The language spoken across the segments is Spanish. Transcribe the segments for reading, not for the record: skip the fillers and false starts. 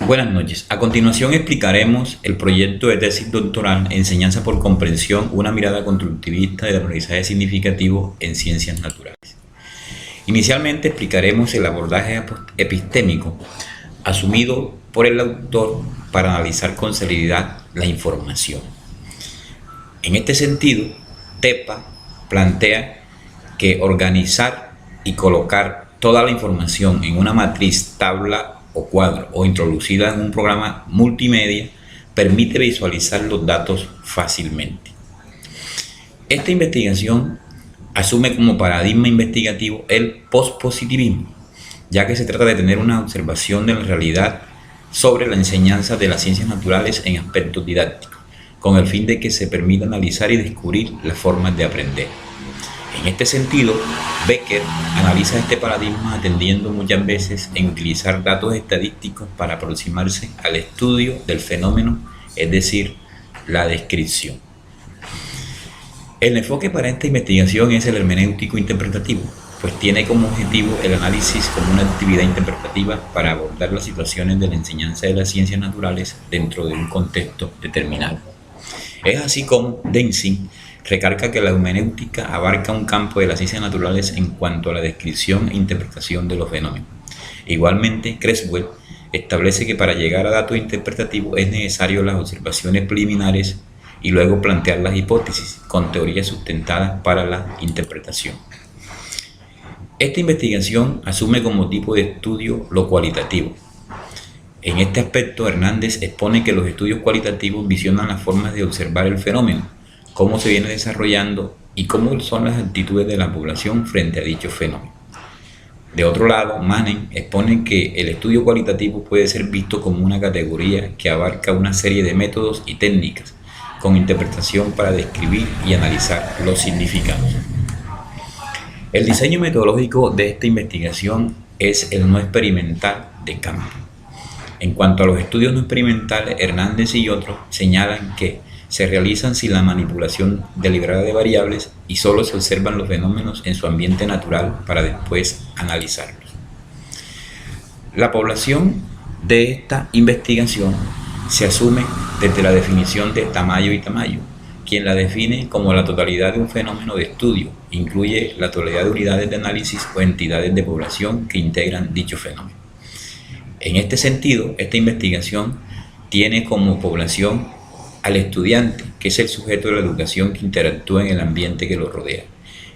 Buenas noches. A continuación explicaremos el proyecto de tesis doctoral Enseñanza por comprensión, una mirada constructivista del aprendizaje significativo en ciencias naturales. Inicialmente explicaremos el abordaje epistémico asumido por el autor para analizar con celeridad la información. En este sentido, TEPA plantea que organizar y colocar toda la información en una matriz, tabla o cuadro o introducida en un programa multimedia permite visualizar los datos fácilmente. Esta investigación asume como paradigma investigativo el pospositivismo, ya que se trata de tener una observación de la realidad sobre la enseñanza de las ciencias naturales en aspectos didácticos, con el fin de que se permita analizar y descubrir las formas de aprender. En este sentido, Becker analiza este paradigma atendiendo muchas veces en utilizar datos estadísticos para aproximarse al estudio del fenómeno, es decir, la descripción. El enfoque para esta investigación es el hermenéutico interpretativo, pues tiene como objetivo el análisis como una actividad interpretativa para abordar las situaciones de la enseñanza de las ciencias naturales dentro de un contexto determinado. Es así como Denzin recarga que la hermenéutica abarca un campo de las ciencias naturales en cuanto a la descripción e interpretación de los fenómenos. Igualmente, Creswell establece que para llegar a datos interpretativos es necesario las observaciones preliminares y luego plantear las hipótesis con teorías sustentadas para la interpretación. Esta investigación asume como tipo de estudio lo cualitativo. En este aspecto, Hernández expone que los estudios cualitativos visionan las formas de observar el fenómeno, cómo se viene desarrollando y cómo son las actitudes de la población frente a dicho fenómeno. De otro lado, Manen expone que el estudio cualitativo puede ser visto como una categoría que abarca una serie de métodos y técnicas con interpretación para describir y analizar los significados. El diseño metodológico de esta investigación es el no experimental de campo. En cuanto a los estudios no experimentales, Hernández y otros señalan que se realizan sin la manipulación deliberada de variables y solo se observan los fenómenos en su ambiente natural para después analizarlos. La población de esta investigación se asume desde la definición de Tamayo y Tamayo, quien la define como la totalidad de un fenómeno de estudio, incluye la totalidad de unidades de análisis o entidades de población que integran dicho fenómeno. En este sentido, esta investigación tiene como población al estudiante, que es el sujeto de la educación que interactúa en el ambiente que lo rodea,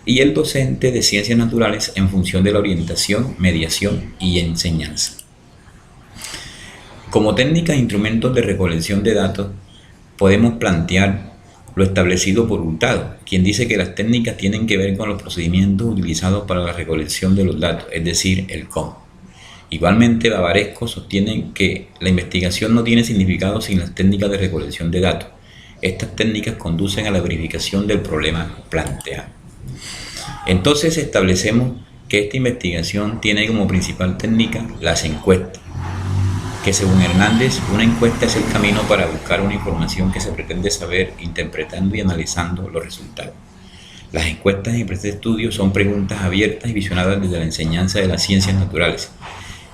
y el docente de ciencias naturales en función de la orientación, mediación y enseñanza. Como técnica e instrumentos de recolección de datos, podemos plantear lo establecido por Hurtado, quien dice que las técnicas tienen que ver con los procedimientos utilizados para la recolección de los datos, es decir, el cómo. Igualmente, Bavaresco sostiene que la investigación no tiene significado sin las técnicas de recolección de datos. Estas técnicas conducen a la verificación del problema planteado. Entonces establecemos que esta investigación tiene como principal técnica las encuestas, que según Hernández, una encuesta es el camino para buscar una información que se pretende saber interpretando y analizando los resultados. Las encuestas en este estudio son preguntas abiertas y visionadas desde la enseñanza de las ciencias naturales,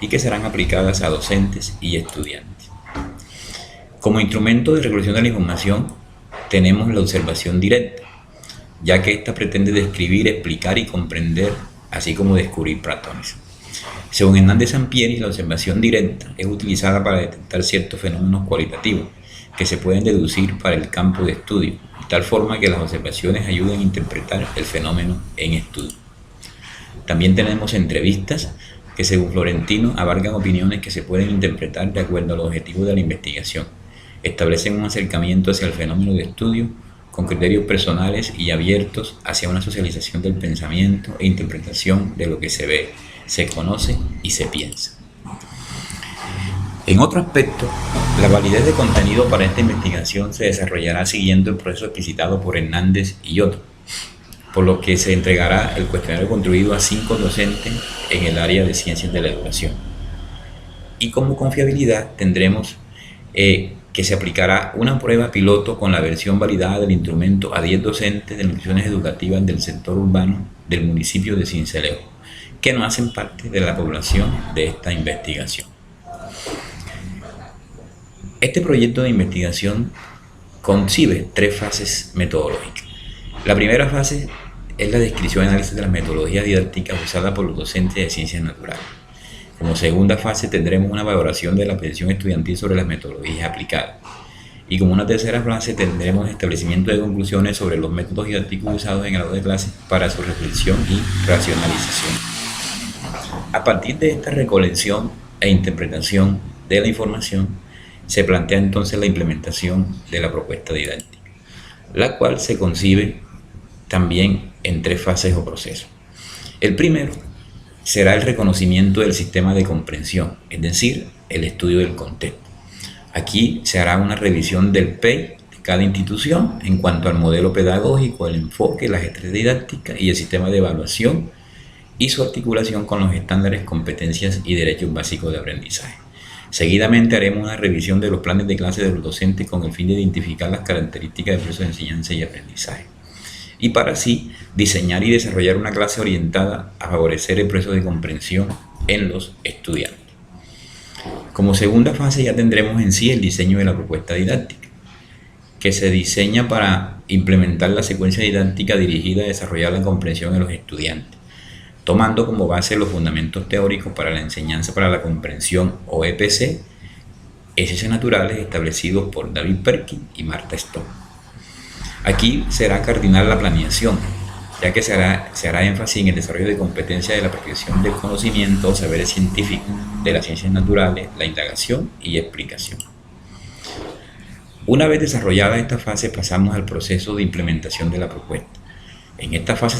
y que serán aplicadas a docentes y estudiantes. Como instrumento de recolección de la información, tenemos la observación directa, ya que ésta pretende describir, explicar y comprender, así como descubrir patrones. Según Hernández Sampieri, la observación directa es utilizada para detectar ciertos fenómenos cualitativos que se pueden deducir para el campo de estudio, de tal forma que las observaciones ayuden a interpretar el fenómeno en estudio. También tenemos entrevistas, que según Florentino abarcan opiniones que se pueden interpretar de acuerdo a los objetivos de la investigación. Establecen un acercamiento hacia el fenómeno de estudio con criterios personales y abiertos hacia una socialización del pensamiento e interpretación de lo que se ve, se conoce y se piensa. En otro aspecto, la validez de contenido para esta investigación se desarrollará siguiendo el proceso explicitado por Hernández y otros, por lo que se entregará el cuestionario construido a 5 docentes en el área de ciencias de la educación. Y como confiabilidad tendremos que se aplicará una prueba piloto con la versión validada del instrumento a 10 docentes de instituciones educativas del sector urbano del municipio de Sincelejo, que no hacen parte de la población de esta investigación. Este proyecto de investigación concibe tres fases metodológicas. La primera fase es la descripción y análisis de las metodologías didácticas usadas por los docentes de ciencias naturales. Como segunda fase tendremos una valoración de la petición estudiantil sobre las metodologías aplicadas. Y como una tercera fase tendremos establecimiento de conclusiones sobre los métodos didácticos usados en el aula de clase para su reflexión y racionalización. A partir de esta recolección e interpretación de la información, se plantea entonces la implementación de la propuesta didáctica, la cual se concibe también en tres fases o procesos. El primero será el reconocimiento del sistema de comprensión, es decir, el estudio del contexto. Aquí se hará una revisión del PEI de cada institución en cuanto al modelo pedagógico, el enfoque, las estrategias didácticas y el sistema de evaluación y su articulación con los estándares, competencias y derechos básicos de aprendizaje. Seguidamente haremos una revisión de los planes de clase de los docentes con el fin de identificar las características del proceso de enseñanza y aprendizaje, y para así diseñar y desarrollar una clase orientada a favorecer el proceso de comprensión en los estudiantes. Como segunda fase ya tendremos en sí el diseño de la propuesta didáctica, que se diseña para implementar la secuencia didáctica dirigida a desarrollar la comprensión en los estudiantes, tomando como base los fundamentos teóricos para la enseñanza para la comprensión o EPC, ciencias naturales, establecidos por David Perkin y Martha Stone. Aquí será cardinal la planeación, ya que se hará énfasis en el desarrollo de competencias de la perfección del conocimiento o saberes científicos de las ciencias naturales, la indagación y explicación. Una vez desarrollada esta fase, pasamos al proceso de implementación de la propuesta. En esta fase